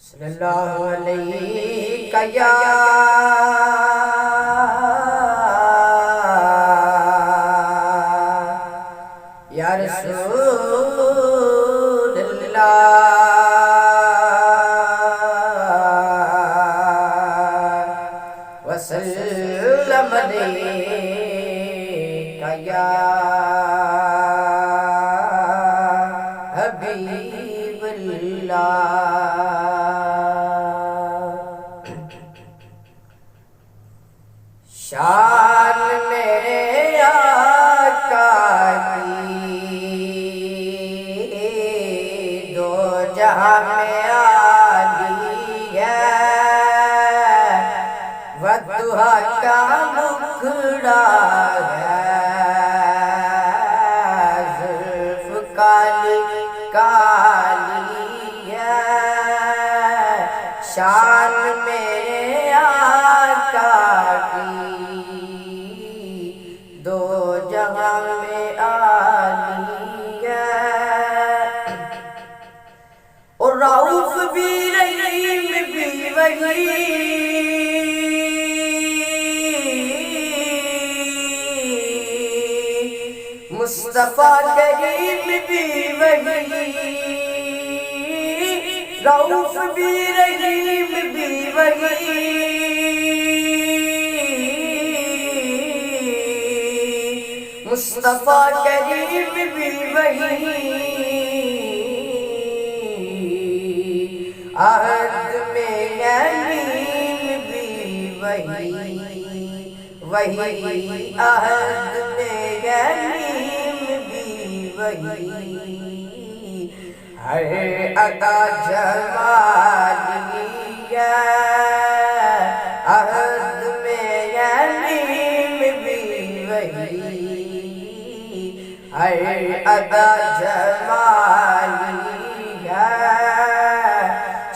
صلی اللہ علیہ یا یا رسول اللہ وسلم علیہ یا حبیب اللہ۔ شان میرے آقا کی دو جہاں میں عالی ہے، والضحیٰ کا مکھڑا ہے، زلف کالی کالی ہے۔ شان میرے آقا کی دو جہاں میں عالی ہے، اور رؤوف بھی رحیم بھی وہی، مصطفیٰ کریم بھی وہی، رؤوف بھی رحیم بھی وہی، مصطفیٰ کریم بھی وہی، عہد میں یمین بھی وہی، وہی عہد میں یمین بھی وہی، ہر ادا جمالی ہے، عہد میں یمین بھی وہی، ہر ادا جمالی ہے۔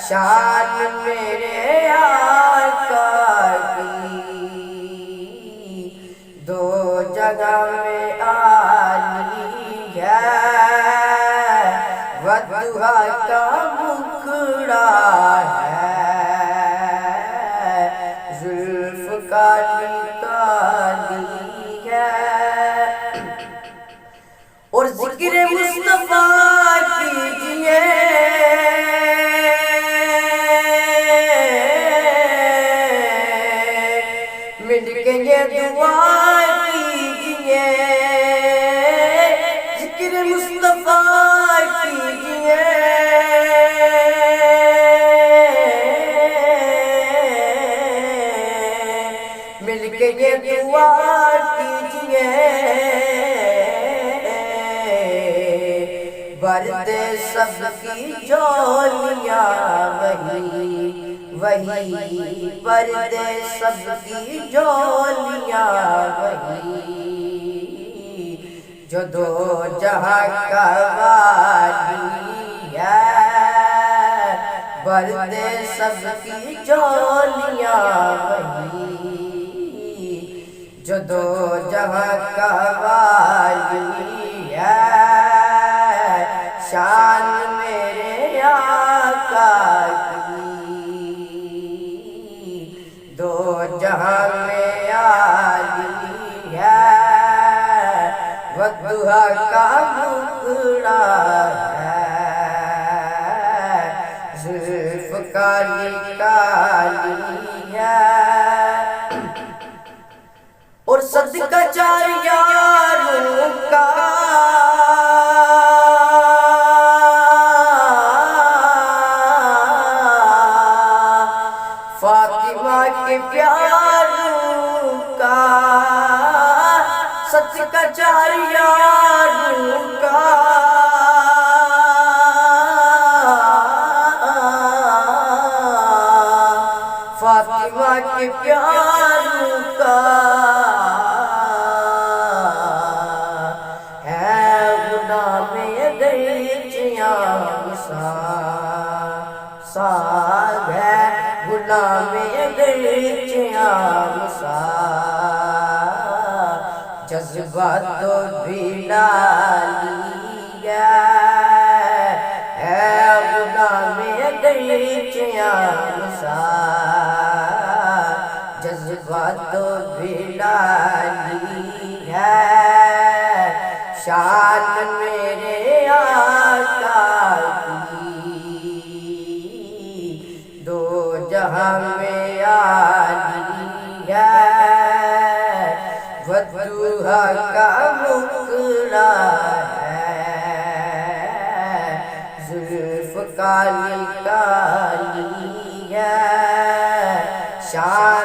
شان میرے آقا کی دو جگہ میں عالی ہے، والضحیٰ کا مکھڑا ہے، زلف کالی کالی ہے، اور ذکر مصطفیٰ کیجئے مل کے یہ دعا کیجئے، ذکر مصطفیٰ کیجئے مل کے یہ دعا کیجئے، برد سب کی جولیاں وہی، وہی برد سب کی جولیاں وہی، جو دو جہاں کا والی ہے، برد سب کی جولیاں وہی، جو دو جہاں کا والی ہے۔ شان میرے آقا کی دو جہاں میں عالی ہے، والضحیٰ کا مکھڑا ہے، زلف کالی کالی ہے، اور صدقہ جاریہ روح کا فاطمہ کے پیاروں کا، صدقہ جاریہ روح کا، فاطمہ کے پیاروں کا ہے، غلام اگرچیاں ساگ ہے، غلام اگرچیاں ساگ، جذبات تو بھی لالی ہے، غلام اگر وچ آمسا جذبہ تو بلالی ہے شان میرے آقا کی دو جہاں میں عالی ہے وضوحا کا مکڑا ہے زلف کالی کالی ہے شان